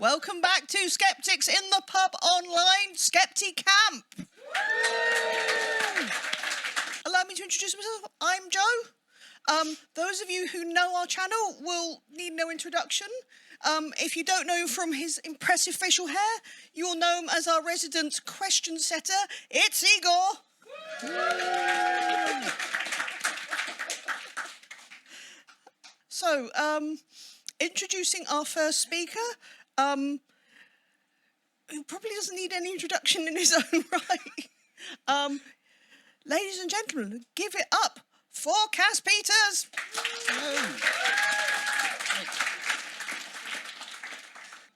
Welcome back to Skeptics in the Pub Online Skepticamp. Allow me to introduce myself. I'm Joe. Those of you who know our channel will need no introduction. If you don't know from his impressive facial hair, you'll know him as our resident question setter. It's Igor. So, introducing our first speaker, who probably doesn't need any introduction in his own right. Ladies and gentlemen, give it up for Cass Peters.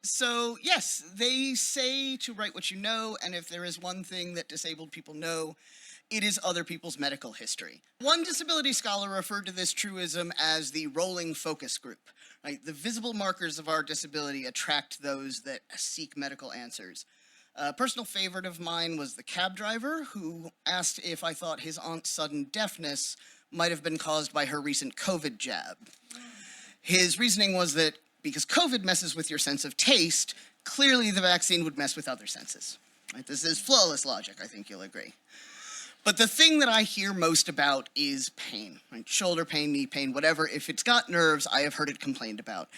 So, yes, they say to write what you know, and if there is one thing that disabled people know, it is other people's medical history. One disability scholar referred to this truism as the rolling focus group. Right? The visible markers of our disability attract those that seek medical answers. A personal favorite of mine was the cab driver who asked if I thought his aunt's sudden deafness might have been caused by her recent COVID jab. His reasoning was that because COVID messes with your sense of taste, clearly the vaccine would mess with other senses. Right? This is flawless logic, I think you'll agree. But the thing that I hear most about is pain, right? Shoulder pain, knee pain, whatever. If it's got nerves, I have heard it complained about.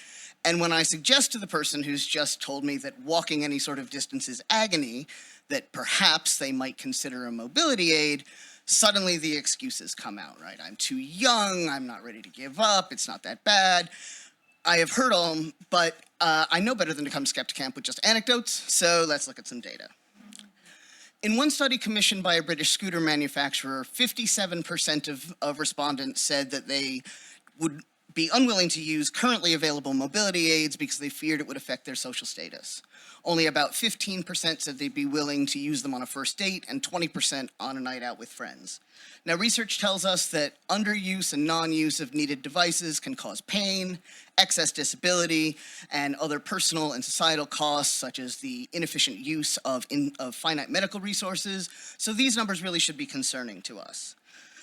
And when I suggest to the person who's just told me that walking any sort of distance is agony, that perhaps they might consider a mobility aid, suddenly the excuses come out, right? I'm too young, I'm not ready to give up, it's not that bad. I have heard all, but I know better than to come to Skepticamp with just anecdotes, so let's look at some data. In one study commissioned by a British scooter manufacturer, 57% of respondents said that they would be unwilling to use currently available mobility aids because they feared it would affect their social status. Only about 15% said they'd be willing to use them on a first date, and 20% on a night out with friends. Now, research tells us that underuse and non-use of needed devices can cause pain, excess disability, and other personal and societal costs, such as the inefficient use of finite medical resources. So these numbers really should be concerning to us.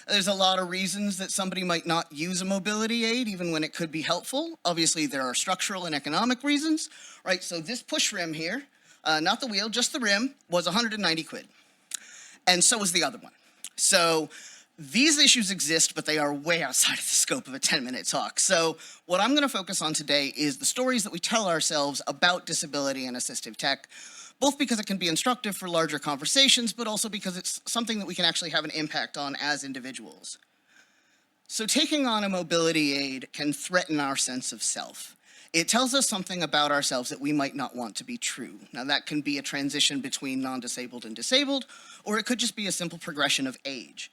There's a lot of reasons that somebody might not use a mobility aid, even when it could be helpful. Obviously, there are structural and economic reasons, right? So this push rim here, not the wheel, just the rim, was 190 quid. And so was the other one. So these issues exist, but they are way outside of the scope of a 10-minute talk. So what I'm going to focus on today is the stories that we tell ourselves about disability and assistive tech, both because it can be instructive for larger conversations, but also because it's something that we can actually have an impact on as individuals. So taking on a mobility aid can threaten our sense of self. It tells us something about ourselves that we might not want to be true. Now that can be a transition between non-disabled and disabled, or it could just be a simple progression of age,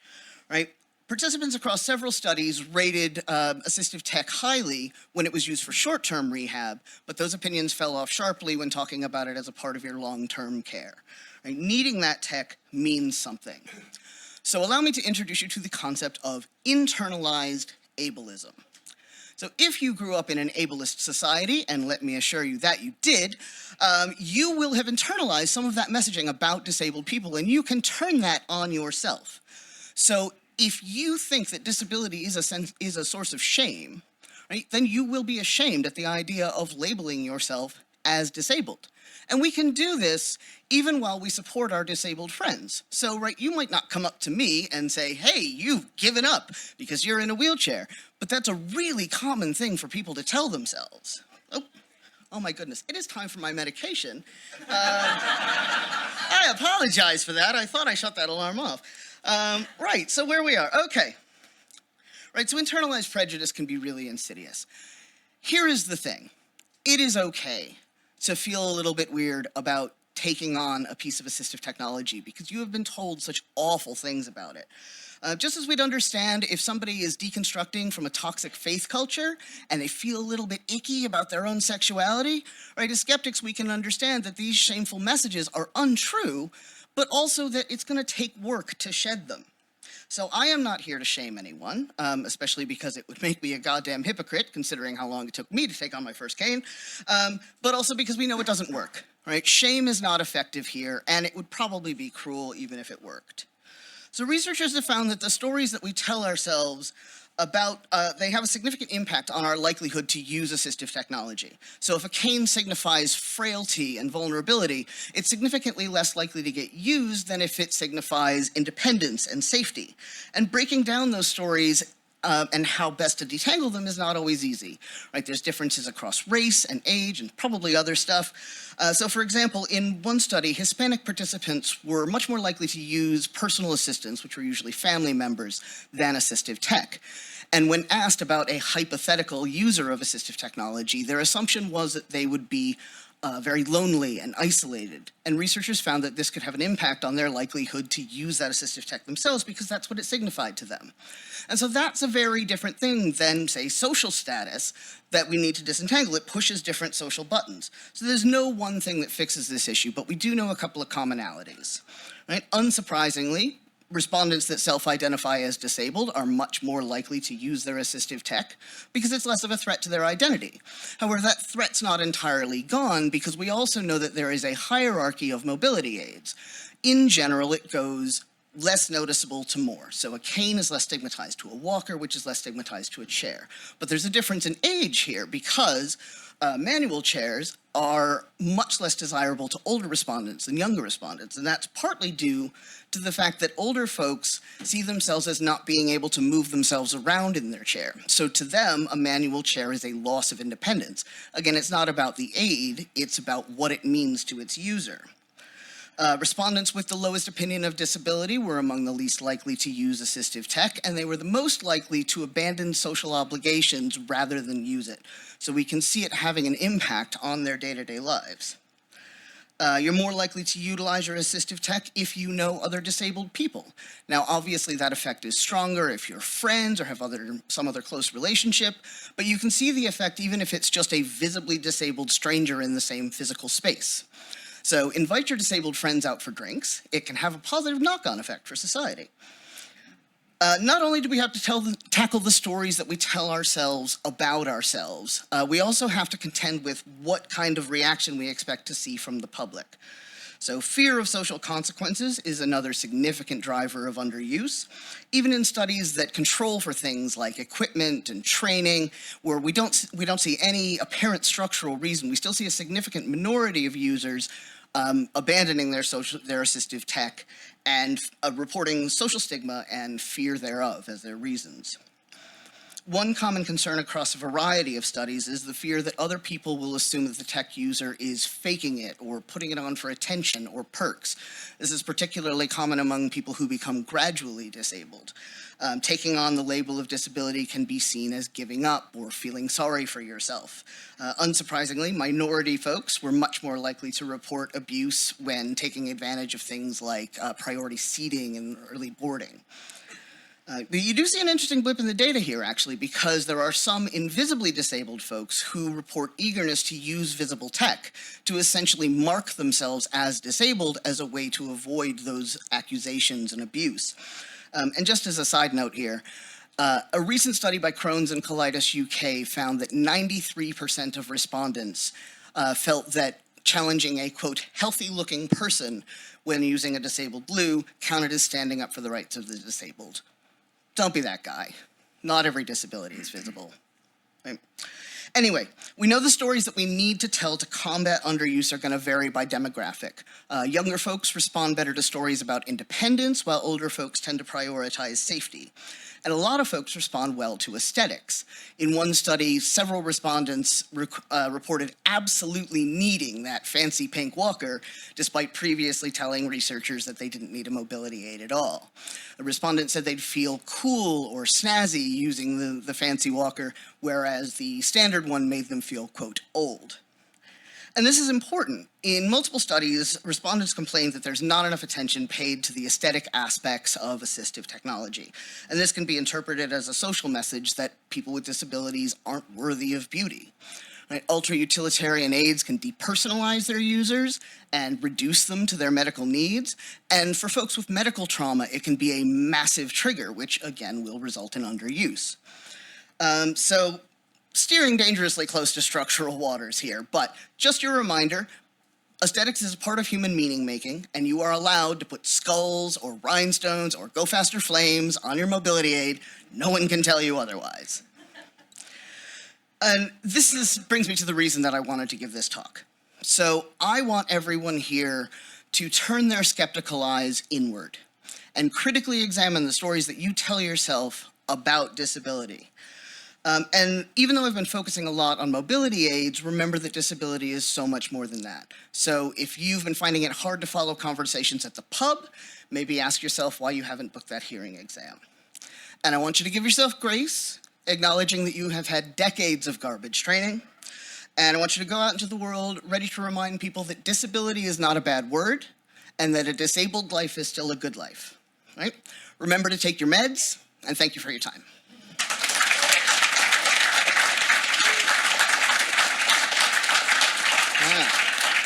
right? Participants across several studies rated assistive tech highly when it was used for short-term rehab, but those opinions fell off sharply when talking about it as a part of your long-term care. Right? Needing that tech means something. So allow me to introduce you to the concept of internalized ableism. So if you grew up in an ableist society, and let me assure you that you did, you will have internalized some of that messaging about disabled people, and you can turn that on yourself. So if you think that disability is a source of shame, right, then you will be ashamed at the idea of labeling yourself as disabled. And we can do this even while we support our disabled friends. So, right, you might not come up to me and say, hey, you've given up because you're in a wheelchair. But that's a really common thing for people to tell themselves. Oh my goodness, it is time for my medication. I apologize for that. I thought I shut that alarm off. Right, so where we are, okay. Right, so internalized prejudice can be really insidious. Here is the thing. It is okay to feel a little bit weird about taking on a piece of assistive technology because you have been told such awful things about it. Just as we'd understand if somebody is deconstructing from a toxic faith culture and they feel a little bit icky about their own sexuality, right, as skeptics we can understand that these shameful messages are untrue, but also that it's going to take work to shed them. So I am not here to shame anyone, especially because it would make me a goddamn hypocrite, considering how long it took me to take on my first cane, but also because we know it doesn't work, right? Shame is not effective here, and it would probably be cruel even if it worked. So researchers have found that the stories that we tell ourselves about, they have a significant impact on our likelihood to use assistive technology. So if a cane signifies frailty and vulnerability, it's significantly less likely to get used than if it signifies independence and safety. And breaking down those stories and how best to detangle them is not always easy, right? There's differences across race and age and probably other stuff. So for example, in one study, Hispanic participants were much more likely to use personal assistants, which were usually family members, than assistive tech. And when asked about a hypothetical user of assistive technology, their assumption was that they would be very lonely and isolated. And researchers found that this could have an impact on their likelihood to use that assistive tech themselves because that's what it signified to them. And so that's a very different thing than, say, social status that we need to disentangle. It pushes different social buttons. So there's no one thing that fixes this issue, but we do know a couple of commonalities, right? Unsurprisingly, respondents that self-identify as disabled are much more likely to use their assistive tech because it's less of a threat to their identity. However, that threat's not entirely gone because we also know that there is a hierarchy of mobility aids. In general, it goes less noticeable to more. So a cane is less stigmatized to a walker, which is less stigmatized to a chair. But there's a difference in age here because manual chairs are much less desirable to older respondents than younger respondents, and that's partly due to the fact that older folks see themselves as not being able to move themselves around in their chair. So to them, a manual chair is a loss of independence. Again, it's not about the aid, it's about what it means to its user. Respondents with the lowest opinion of disability were among the least likely to use assistive tech, and they were the most likely to abandon social obligations rather than use it. So we can see it having an impact on their day-to-day lives. You're more likely to utilize your assistive tech if you know other disabled people. Now, obviously, that effect is stronger if you're friends or have some other close relationship, but you can see the effect even if it's just a visibly disabled stranger in the same physical space. So invite your disabled friends out for drinks. It can have a positive knock-on effect for society. Not only do we have to tackle the stories that we tell ourselves about ourselves, we also have to contend with what kind of reaction we expect to see from the public. So fear of social consequences is another significant driver of underuse. Even in studies that control for things like equipment and training, where we don't see any apparent structural reason, we still see a significant minority of users abandoning their assistive tech and reporting social stigma and fear thereof as their reasons. One common concern across a variety of studies is the fear that other people will assume that the tech user is faking it or putting it on for attention or perks. This is particularly common among people who become gradually disabled. Taking on the label of disability can be seen as giving up or feeling sorry for yourself. Unsurprisingly, minority folks were much more likely to report abuse when taking advantage of things like priority seating and early boarding. But you do see an interesting blip in the data here, actually, because there are some invisibly disabled folks who report eagerness to use visible tech to essentially mark themselves as disabled as a way to avoid those accusations and abuse. And just as a side note here, a recent study by Crohn's and Colitis UK found that 93% of respondents felt that challenging a, quote, healthy-looking person when using a disabled glue counted as standing up for the rights of the disabled. Don't be that guy. Not every disability is visible. Right? Anyway, we know the stories that we need to tell to combat underuse are going to vary by demographic. Younger folks respond better to stories about independence, while older folks tend to prioritize safety. And a lot of folks respond well to aesthetics. In one study, several respondents reported absolutely needing that fancy pink walker, despite previously telling researchers that they didn't need a mobility aid at all. A respondent said they'd feel cool or snazzy using the fancy walker, whereas the standard one made them feel, quote, old. And this is important. In multiple studies, respondents complained that there's not enough attention paid to the aesthetic aspects of assistive technology. And this can be interpreted as a social message that people with disabilities aren't worthy of beauty. Right? Ultra-utilitarian aids can depersonalize their users and reduce them to their medical needs. And for folks with medical trauma, it can be a massive trigger, which again will result in underuse. So steering dangerously close to structural waters here, but just your reminder, Aesthetics is a part of human meaning making, and you are allowed to put skulls or rhinestones or go faster flames on your mobility aid. No one can tell you otherwise. And brings me to the reason that I wanted to give this talk. So I want everyone here to turn their skeptical eyes inward and critically examine the stories that you tell yourself about disability. And even though I've been focusing a lot on mobility aids, remember that disability is so much more than that. So if you've been finding it hard to follow conversations at the pub, maybe ask yourself why you haven't booked that hearing exam. And I want you to give yourself grace, acknowledging that you have had decades of garbage training. And I want you to go out into the world ready to remind people that disability is not a bad word and that a disabled life is still a good life, right? Remember to take your meds, and thank you for your time.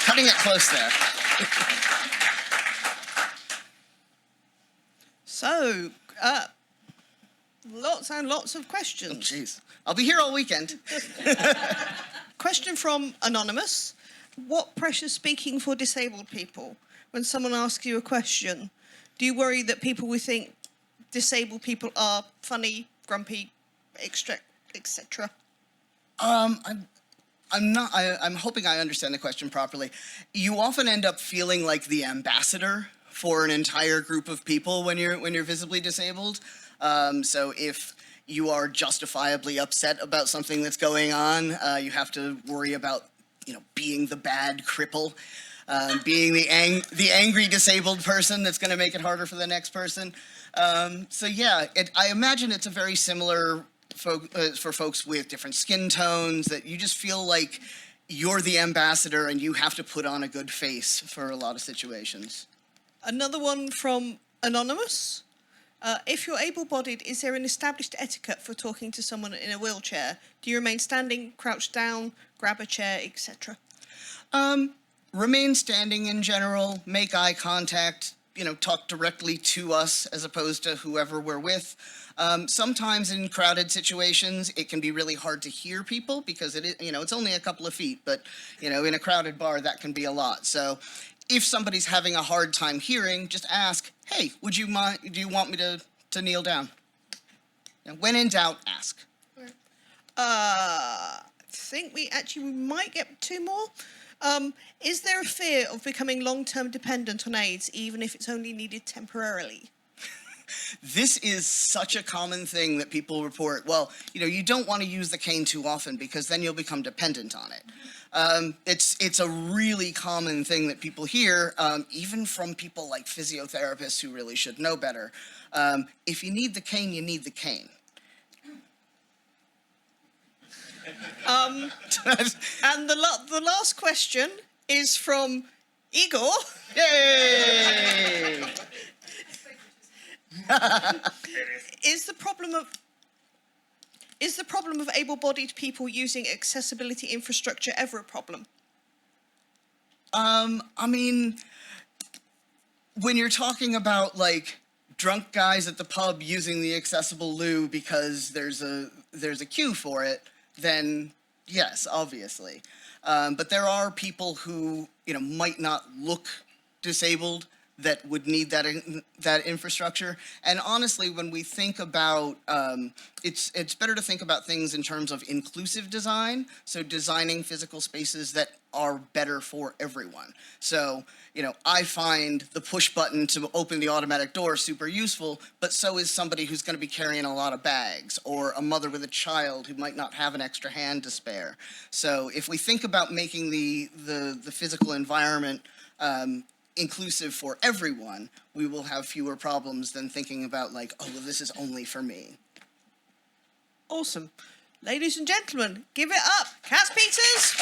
Cutting it close there. So, lots and lots of questions. Oh, jeez. I'll be here all weekend. Question from Anonymous. What pressure speaking for disabled people? When someone asks you a question, do you worry that people will think disabled people are funny, grumpy, etc.? I'm hoping I understand the question properly. You often end up feeling like the ambassador for an entire group of people when you're visibly disabled. So if you are justifiably upset about something that's going on, you have to worry about, being the bad cripple, being the angry disabled person that's going to make it harder for the next person. So yeah, I imagine it's a very similar for folks with different skin tones, that you just feel like you're the ambassador and you have to put on a good face for a lot of situations. Another one from Anonymous. If you're able-bodied, is there an established etiquette for talking to someone in a wheelchair? Do you remain standing, crouch down, grab a chair, etc.? Remain standing in general, make eye contact, talk directly to us as opposed to whoever we're with. Sometimes in crowded situations, it can be really hard to hear people because it's only a couple of feet, but, in a crowded bar, that can be a lot. So if somebody's having a hard time hearing, just ask, hey, do you want me to kneel down? When in doubt, ask. I think we might get two more. Is there a fear of becoming long-term dependent on aids, even if it's only needed temporarily? This is such a common thing that people report. Well, you don't want to use the cane too often because then you'll become dependent on it. It's a really common thing that people hear, even from people like physiotherapists who really should know better. If you need the cane, you need the cane. And the last question is from Igor. Yay! Is the problem of able-bodied people using accessibility infrastructure ever a problem? I mean, when you're talking about drunk guys at the pub using the accessible loo because there's a queue for it, then yes, obviously. But there are people who might not look disabled that would need that infrastructure. And honestly, when we think about, it's better to think about things in terms of inclusive design. So designing physical spaces that are better for everyone. So, I find the push button to open the automatic door super useful, but so is somebody who's going to be carrying a lot of bags, or a mother with a child who might not have an extra hand to spare. So if we think about making the physical environment inclusive for everyone, we will have fewer problems than thinking about this is only for me. Awesome. Ladies and gentlemen, give it up. Cass Peters.